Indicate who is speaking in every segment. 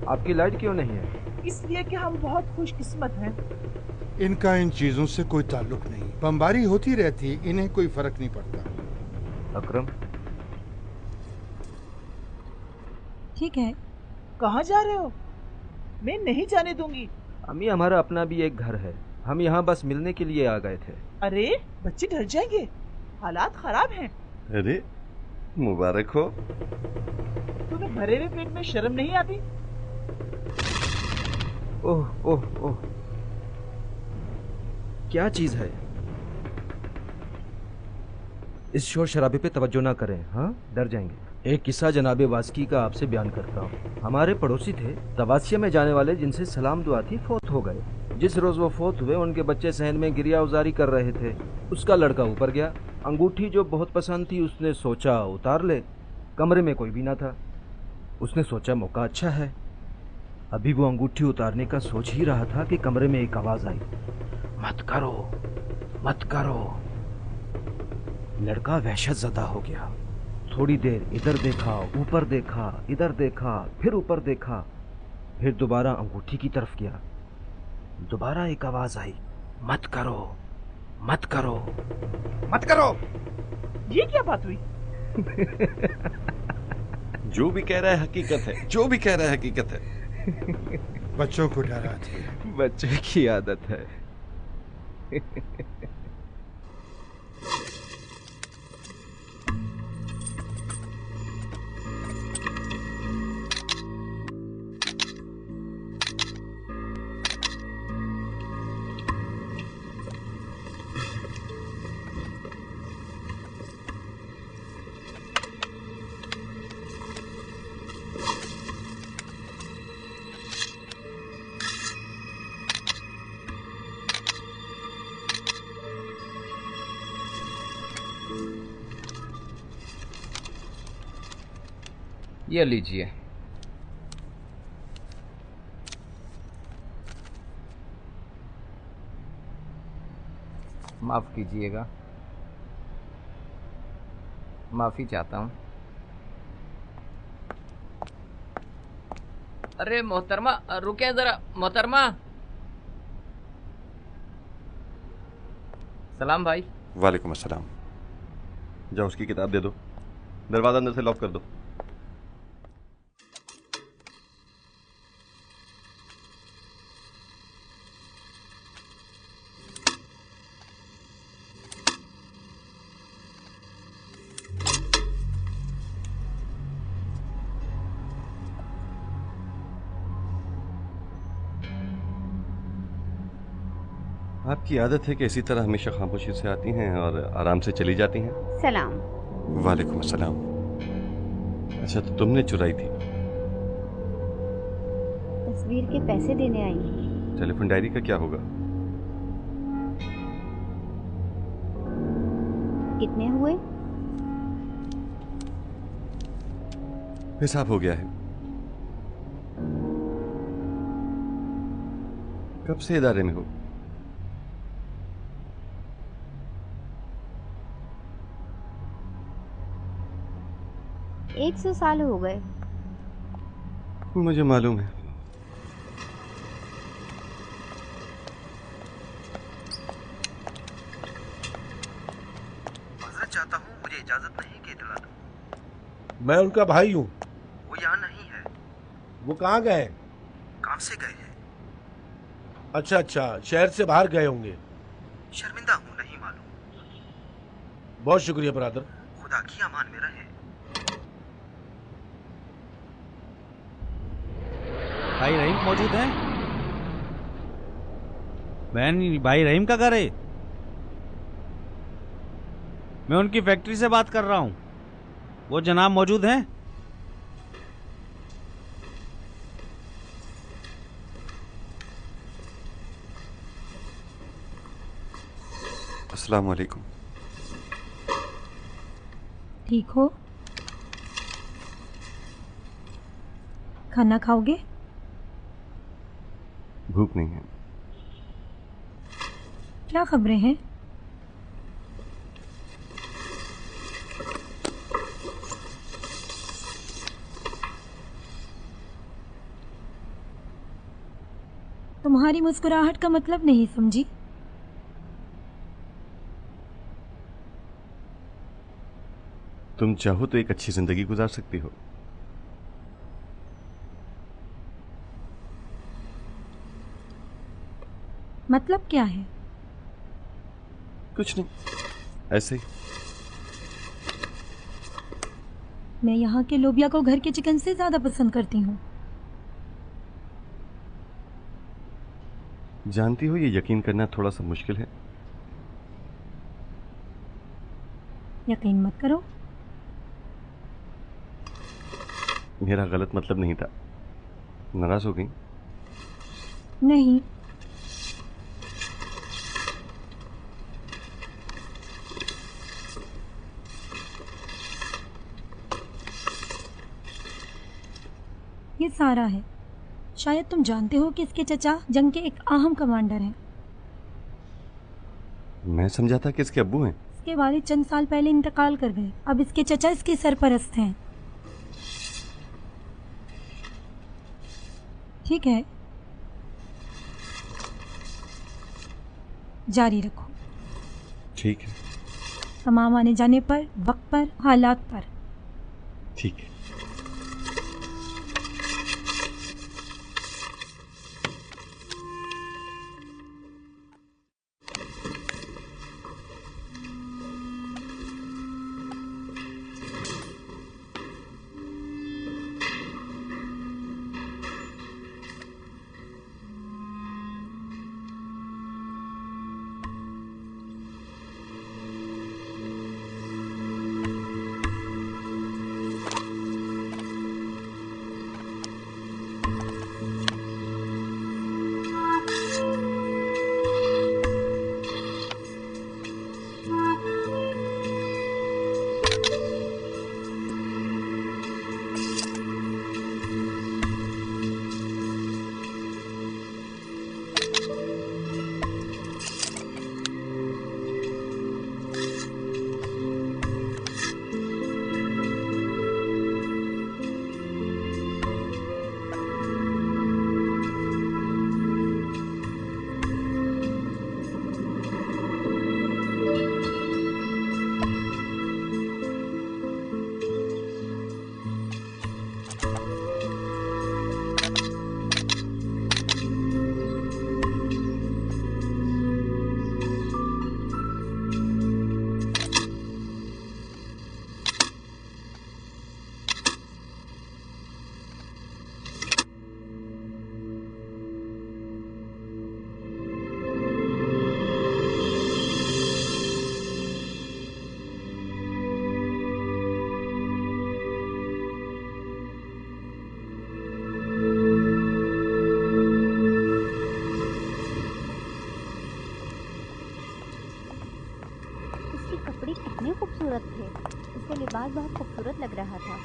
Speaker 1: आपकी लाइट क्यों नहीं है?
Speaker 2: इसलिए कि हम बहुत खुशकिस्मत हैं।
Speaker 3: इनका इन चीजों से कोई ताल्लुक नहीं, बमबारी होती रहती है, इन्हें कोई फर्क नहीं पड़ता।
Speaker 1: अकरम,
Speaker 4: ठीक है।
Speaker 2: कहाँ जा रहे हो? मैं नहीं जाने दूंगी।
Speaker 1: अम्मी, हमारा अपना भी एक घर है, हम यहाँ बस मिलने के लिए आ गए थे।
Speaker 2: अरे बच्चे डर जाएंगे, हालात खराब हैं।
Speaker 5: अरे मुबारक हो।
Speaker 2: तुम्हें भरे हुए पेट में शर्म नहीं आती?
Speaker 1: ओह ओह ओह, क्या चीज है? इस शोर शराबे पे तवज्जो ना करें, हाँ, डर जाएंगे। एक किस्सा जनाबे वास्की का आपसे बयान करता हूँ। हमारे पड़ोसी थे, तवासिया में जाने वाले, जिनसे सलाम दुआ थी, फोत हो गए। जिस रोज वो फोत हुए, उनके बच्चे सहन में गिरिया उजारी कर रहे थे। उसका लड़का ऊपर गया, अंगूठी जो बहुत पसंद थी उसने सोचा उतार ले। कमरे में कोई भी ना था। उसने सोचा मौका अच्छा है। अभी वो अंगूठी उतारने का सोच ही रहा था कि कमरे में एक आवाज आई, मत करो, मत करो। लड़का वहशत ज़दा हो गया। थोड़ी देर इधर देखा, ऊपर देखा, इधर देखा, फिर ऊपर देखा, फिर दोबारा अंगूठी की तरफ गया। दोबारा एक आवाज आई, मत करो, मत करो, मत करो।
Speaker 2: ये क्या बात हुई?
Speaker 5: जो भी कह रहा है हकीकत है, जो भी कह रहा है हकीकत है।
Speaker 3: बच्चों को डराती है।
Speaker 1: बच्चे की आदत है।
Speaker 6: ये लीजिए। माफ कीजिएगा, माफी चाहता हूँ। अरे मोहतरमा, रुके जरा। मोहतरमा, सलाम भाई।
Speaker 5: वालेकुम अस्सलाम। जाओ उसकी किताब दे दो, दरवाजा अंदर से लॉक कर दो। आपकी आदत है कि इसी तरह हमेशा खामोशी से आती हैं और आराम से चली जाती हैं।
Speaker 7: सलाम।
Speaker 5: वालेकुम अस्सलाम। अच्छा, तो तुमने चुराई थी?
Speaker 7: तस्वीर के पैसे देने आई हूँ।
Speaker 5: टेलीफोन डायरी का क्या होगा?
Speaker 7: कितने हुए?
Speaker 5: हिसाब हो गया है। कब से इदारे में हो?
Speaker 7: एक 100 साल हो गए।
Speaker 5: मुझे मालूम है।
Speaker 1: माजरत चाहता हूँ, मुझे इजाजत नहीं कि इतला दो।
Speaker 8: मैं उनका भाई हूँ।
Speaker 1: वो यहाँ नहीं है।
Speaker 8: वो कहाँ गए?
Speaker 1: काम से गए हैं।
Speaker 8: अच्छा अच्छा, शहर से बाहर गए होंगे।
Speaker 1: शर्मिंदा हूँ, नहीं मालूम।
Speaker 8: बहुत शुक्रिया ब्रदर।
Speaker 1: खुदा की अमान में रहे।
Speaker 9: भाई रहीम मौजूद हैं? बहन, भाई रहीम का घर है? मैं उनकी फैक्ट्री से बात कर रहा हूँ। वो जनाब मौजूद हैं?
Speaker 5: अस्सलाम वालेकुम।
Speaker 4: ठीक हो? खाना खाओगे?
Speaker 5: भूख नहीं है।
Speaker 4: क्या खबरें हैं? तुम्हारी मुस्कुराहट का मतलब नहीं समझी।
Speaker 5: तुम चाहो तो एक अच्छी जिंदगी गुजार सकती हो।
Speaker 4: मतलब क्या है?
Speaker 5: कुछ नहीं, ऐसे ही।
Speaker 4: मैं यहाँ के लोबिया को घर के चिकन से ज्यादा पसंद करती हूँ।
Speaker 5: जानती हो ये यकीन करना थोड़ा सा मुश्किल है।
Speaker 4: यकीन मत करो।
Speaker 5: मेरा गलत मतलब नहीं था। नाराज हो गई?
Speaker 4: नहीं। ये सारा है। शायद तुम जानते हो कि इसके चचा जंग के एक अहम कमांडर हैं।
Speaker 5: मैं समझा था कि इसके अब्बू हैं।
Speaker 4: इसके वालिद चंद साल पहले इंतकाल कर गए। अब इसके चचा इसके सरपरस्त हैं। ठीक है, जारी रखो।
Speaker 5: ठीक है।
Speaker 4: तमाम आने जाने पर, वक्त पर, हालात पर।
Speaker 5: ठीक है।
Speaker 7: कपड़े कितने खूबसूरत थे। उसका लिबास बहुत खूबसूरत लग रहा था।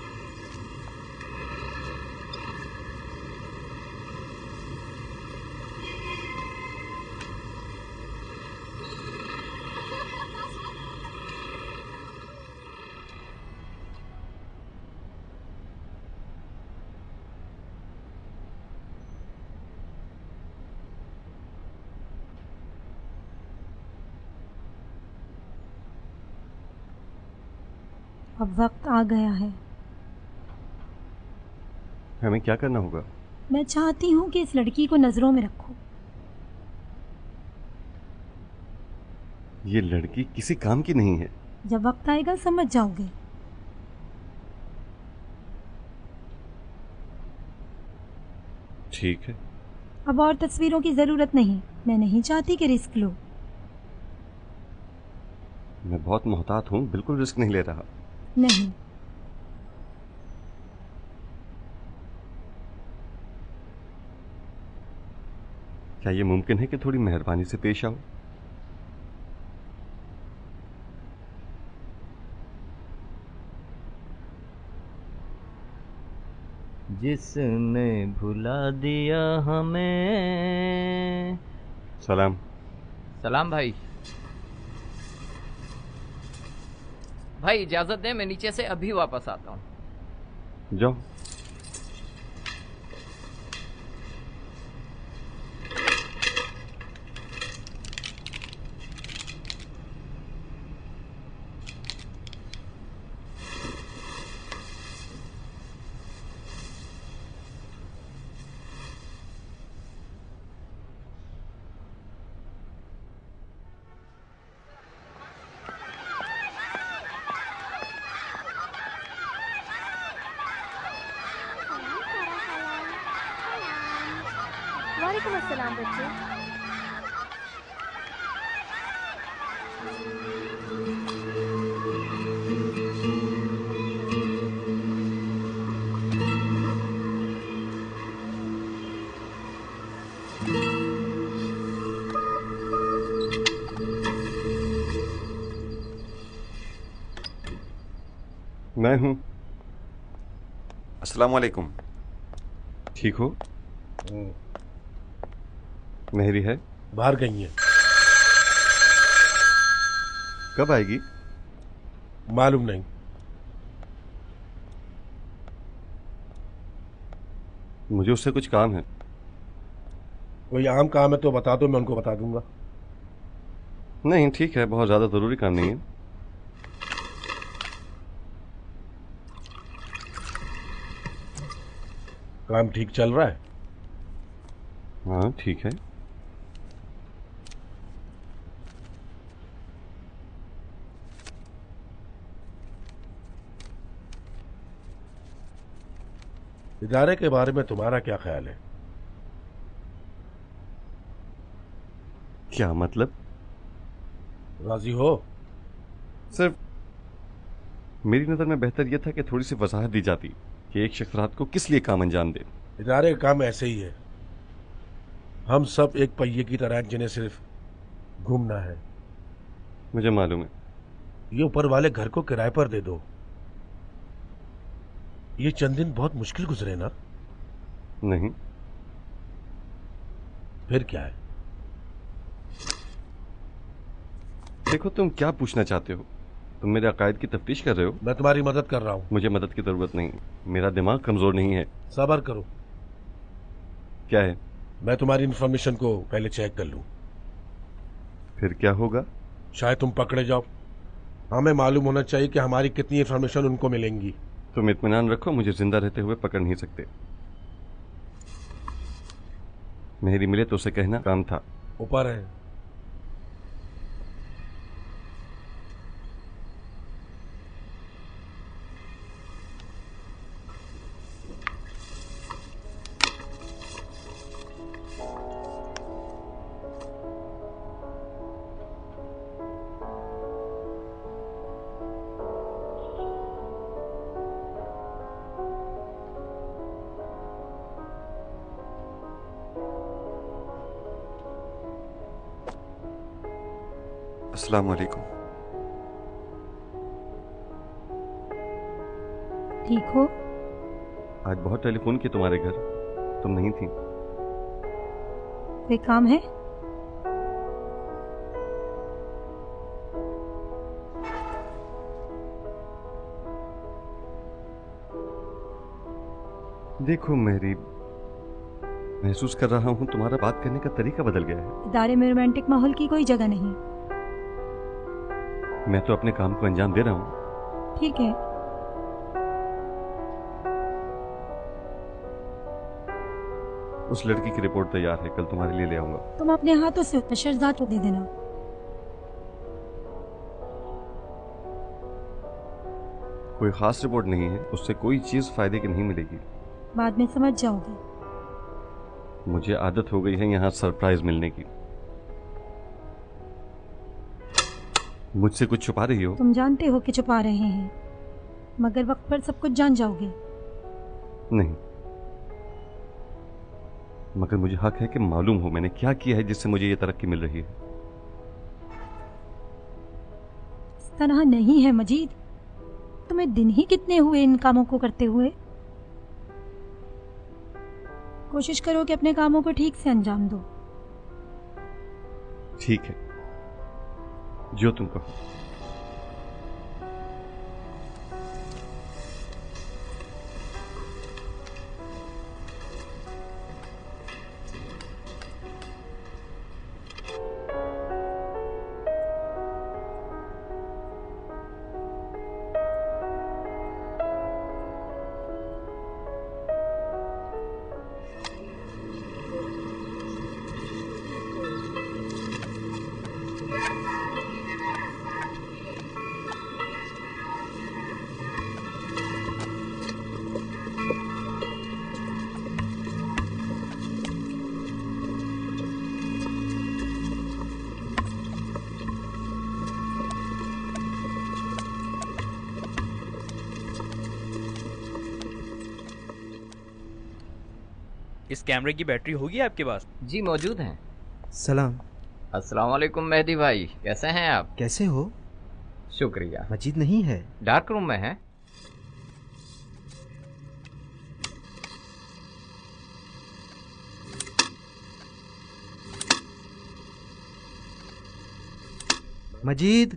Speaker 4: अब वक्त आ गया है।
Speaker 5: हमें क्या करना होगा?
Speaker 4: मैं चाहती हूँ कि इस लड़की को नजरों में रखो।
Speaker 5: ये लड़की किसी काम की नहीं है।
Speaker 4: जब वक्त आएगा समझ जाओगे।
Speaker 5: ठीक है।
Speaker 4: अब और तस्वीरों की जरूरत नहीं। मैं नहीं चाहती कि रिस्क लो।
Speaker 5: मैं बहुत मोहतात हूँ, बिल्कुल रिस्क नहीं ले रहा।
Speaker 4: नहीं।
Speaker 5: क्या ये मुमकिन है कि थोड़ी मेहरबानी से पेश आओ?
Speaker 10: जिसने भुला दिया हमें।
Speaker 5: सलाम।
Speaker 6: सलाम भाई। भाई इजाजत दे, मैं नीचे से अभी वापस आता हूँ।
Speaker 5: जाओ।
Speaker 7: वालेकुम अस्सलाम बच्चे।
Speaker 5: मैं हूँ। अस्सलाम वालेकुम। ठीक हो? मेहरी है?
Speaker 8: बाहर गई है।
Speaker 5: कब आएगी?
Speaker 8: मालूम नहीं।
Speaker 5: मुझे उससे कुछ काम है।
Speaker 8: कोई आम काम है तो बता दो, मैं उनको बता दूंगा।
Speaker 5: नहीं ठीक है, बहुत ज़्यादा ज़रूरी काम नहीं है।
Speaker 8: काम ठीक चल रहा है?
Speaker 5: हाँ ठीक है।
Speaker 8: इदारे के बारे में तुम्हारा क्या ख्याल है?
Speaker 5: क्या मतलब?
Speaker 8: राजी हो?
Speaker 5: सिर्फ मेरी नज़र में बेहतर यह था कि थोड़ी सी वजाहत दी जाती कि एक शख्स रात को किस लिए काम अंजाम दे।
Speaker 8: इदारे का काम ऐसे ही है। हम सब एक पहिए की तरह हैं जिन्हें सिर्फ घूमना है।
Speaker 5: मुझे मालूम है।
Speaker 8: ये ऊपर वाले घर को किराए पर दे दो। ये चंद दिन बहुत मुश्किल गुजरे ना?
Speaker 5: नहीं।
Speaker 8: फिर क्या है?
Speaker 5: देखो तुम क्या पूछना चाहते हो? तुम मेरे अकायद की तफ्तीश कर रहे हो?
Speaker 8: मैं तुम्हारी मदद कर रहा हूं।
Speaker 5: मुझे मदद की जरूरत नहीं। मेरा दिमाग कमजोर नहीं है।
Speaker 8: सब्र करो।
Speaker 5: क्या है?
Speaker 8: मैं तुम्हारी इंफॉर्मेशन को पहले चेक कर लूं।
Speaker 5: फिर क्या होगा?
Speaker 8: शायद तुम पकड़े जाओ। हमें मालूम होना चाहिए कि हमारी कितनी इंफॉर्मेशन उनको मिलेंगी।
Speaker 5: तुम इत्मीनान रखो, मुझे जिंदा रहते हुए पकड़ नहीं सकते। मेहरी मिले तो उसे कहना काम था।
Speaker 8: ऊपर है।
Speaker 5: अस्सलाम वालेकुम।
Speaker 4: ठीक हो?
Speaker 5: आज बहुत टेलीफोन किए तुम्हारे घर, तुम नहीं थी।
Speaker 4: कोई काम है?
Speaker 5: देखो मेरी, महसूस कर रहा हूं तुम्हारा बात करने का तरीका बदल गया है।
Speaker 4: इदारे में रोमांटिक माहौल की कोई जगह नहीं।
Speaker 5: मैं तो अपने काम को अंजाम दे रहा हूं।
Speaker 4: ठीक है।
Speaker 5: उस लड़की की रिपोर्ट तैयार है, कल तुम्हारे लिए ले आऊंगा।
Speaker 4: तुम अपने हाथों से शहजाद को दे देना।
Speaker 5: कोई खास रिपोर्ट नहीं है, उससे कोई चीज फायदे की नहीं मिलेगी।
Speaker 4: बाद में समझ जाओगे।
Speaker 5: मुझे आदत हो गई है यहाँ सरप्राइज मिलने की। मुझसे कुछ छुपा रही हो?
Speaker 4: तुम जानते हो कि छुपा रहे हैं, मगर वक्त पर सब कुछ जान जाओगे।
Speaker 5: नहीं, मगर मुझे हक है कि मालूम हो मैंने क्या किया है जिससे मुझे ये तरक्की मिल रही है।
Speaker 4: इस तरह नहीं है मजीद। तुम्हें दिन ही कितने हुए इन कामों को करते हुए। कोशिश करो कि अपने कामों को ठीक से अंजाम दो।
Speaker 5: ठीक है, जो तुम कहो।
Speaker 11: इस कैमरे की बैटरी होगी आपके पास?
Speaker 6: जी मौजूद हैं।
Speaker 1: सलाम।
Speaker 6: अस्सलाम वालेकुम मेहदी भाई, कैसे हैं आप?
Speaker 1: कैसे हो?
Speaker 6: शुक्रिया।
Speaker 1: मजीद नहीं है,
Speaker 6: डार्क रूम में है।
Speaker 1: मजीद।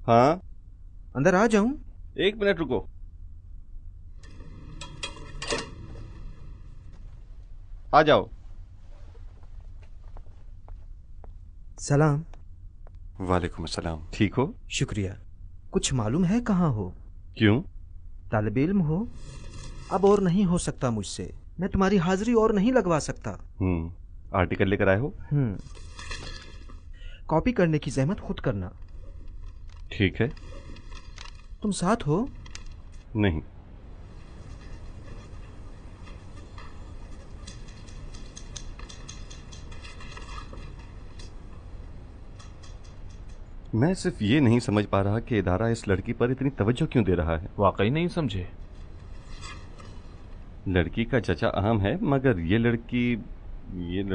Speaker 5: हाँ,
Speaker 1: अंदर आ जाऊं?
Speaker 5: 1 मिनट रुको। आ जाओ।
Speaker 1: सलाम।
Speaker 5: वालेकुम अस्सलाम। ठीक हो?
Speaker 1: शुक्रिया। कुछ मालूम है कहाँ हो?
Speaker 5: क्यों?
Speaker 1: तालिब इल्म हो? अब और नहीं हो सकता मुझसे। मैं तुम्हारी हाजिरी और नहीं लगवा सकता।
Speaker 5: आर्टिकल लेकर आए हो?
Speaker 1: कॉपी करने की जहमत खुद करना।
Speaker 5: ठीक है।
Speaker 1: तुम साथ हो?
Speaker 5: नहीं। मैं सिर्फ ये नहीं समझ पा रहा कि इदारा इस लड़की पर इतनी तवज्जो क्यों दे रहा है।
Speaker 12: वाकई नहीं समझे?
Speaker 5: लड़की का चचा अहम है, मगर ये लड़की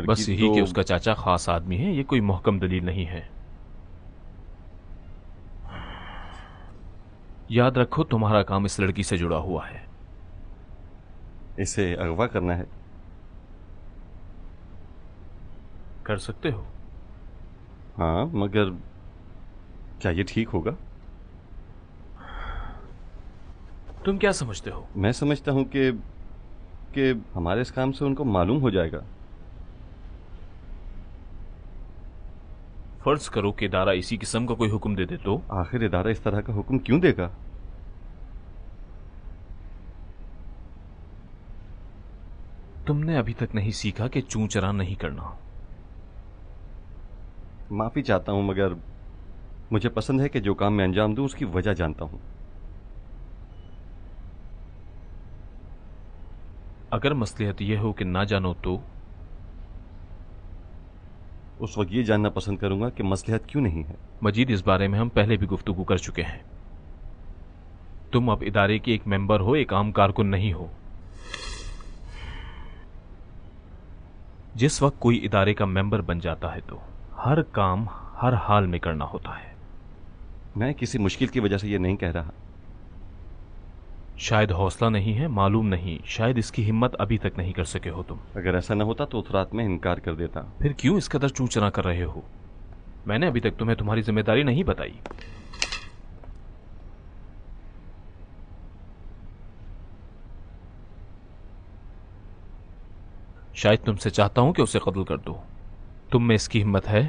Speaker 12: बस यही
Speaker 5: तो...
Speaker 12: कि उसका चाचा खास आदमी है, ये कोई मुहकम दलील नहीं है। याद रखो तुम्हारा काम इस लड़की से जुड़ा हुआ है।
Speaker 5: इसे अगवा करना है।
Speaker 12: कर सकते हो।
Speaker 5: हाँ, मगर क्या ये ठीक होगा?
Speaker 12: तुम क्या समझते हो?
Speaker 5: मैं समझता हूं कि हमारे इस काम से उनको मालूम हो जाएगा।
Speaker 12: फर्ज करो कि इदारा इसी किस्म का कोई हुक्म दे दे तो?
Speaker 5: आखिर इदारा इस तरह का हुक्म क्यों देगा?
Speaker 12: तुमने अभी तक नहीं सीखा कि चूं चरा नहीं करना।
Speaker 5: माफी चाहता हूं, मगर मुझे पसंद है कि जो काम मैं अंजाम दूं उसकी वजह जानता हूं।
Speaker 12: अगर मसलिहत यह हो कि ना जानो तो?
Speaker 5: उस वक्त ये जानना पसंद करूंगा कि मसलिहत क्यों नहीं है।
Speaker 12: मजीद, इस बारे में हम पहले भी गुफ्तगू कर चुके हैं। तुम अब इदारे के एक मेंबर हो, एक आम कारकुन नहीं हो। जिस वक्त कोई इदारे का मेंबर बन जाता है तो हर काम हर हाल में करना होता है।
Speaker 5: मैं किसी मुश्किल की वजह से ये नहीं कह रहा।
Speaker 12: शायद हौसला नहीं है, मालूम नहीं, शायद इसकी हिम्मत अभी तक नहीं कर सके हो तुम।
Speaker 5: अगर ऐसा न होता तो उस रात में इनकार कर देता।
Speaker 12: फिर क्यों इस कदर चूचना कर रहे हो? मैंने अभी तक तुम्हें तुम्हारी जिम्मेदारी नहीं बताई। शायद तुमसे चाहता हूं कि उसे कत्ल कर दो। तुम में इसकी हिम्मत है?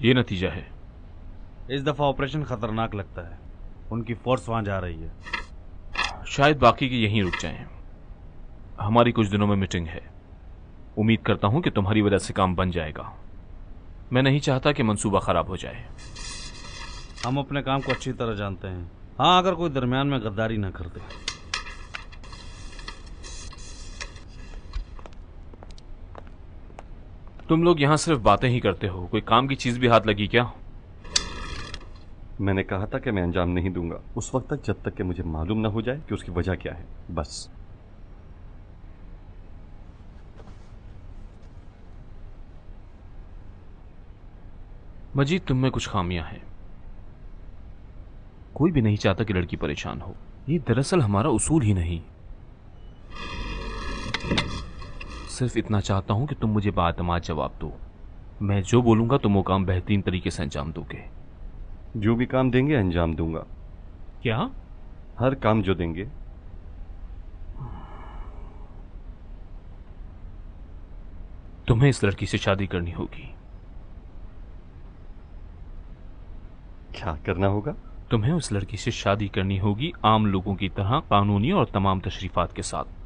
Speaker 12: ये नतीजा है।
Speaker 9: इस दफा ऑपरेशन खतरनाक लगता है। उनकी फोर्स वहां जा रही है।
Speaker 12: शायद बाकी के यहीं रुक जाएं। हमारी कुछ दिनों में मीटिंग है। उम्मीद करता हूं कि तुम्हारी वजह से काम बन जाएगा। मैं नहीं चाहता कि मंसूबा खराब हो जाए।
Speaker 9: हम अपने काम को अच्छी तरह जानते हैं। हाँ, अगर कोई दरमियान में गद्दारी ना कर दे।
Speaker 12: तुम लोग यहां सिर्फ बातें ही करते हो, कोई काम की चीज भी हाथ लगी क्या?
Speaker 5: मैंने कहा था कि मैं अंजाम नहीं दूंगा उस वक्त तक जब तक कि मुझे मालूम ना हो जाए कि उसकी वजह क्या है। बस।
Speaker 12: मजीद, तुम में कुछ खामियां हैं। कोई भी नहीं चाहता कि लड़की परेशान हो। ये दरअसल हमारा उसूल ही नहीं। सिर्फ इतना चाहता हूं कि तुम मुझे बातमाद जवाब दो। मैं जो बोलूंगा तुम वो काम बेहतरीन तरीके से अंजाम दोगे।
Speaker 5: जो भी काम देंगे अंजाम दूंगा।
Speaker 12: क्या?
Speaker 5: हर काम जो देंगे।
Speaker 12: तुम्हें इस लड़की से शादी करनी होगी।
Speaker 5: क्या करना होगा?
Speaker 12: तुम्हें उस लड़की से शादी करनी होगी, आम लोगों की तरह, कानूनी और तमाम तशरीफात के साथ।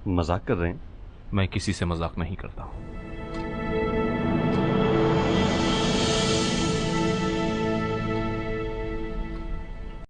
Speaker 5: मजाक कर रहे हैं?
Speaker 12: मैं किसी से मजाक नहीं करता हूं।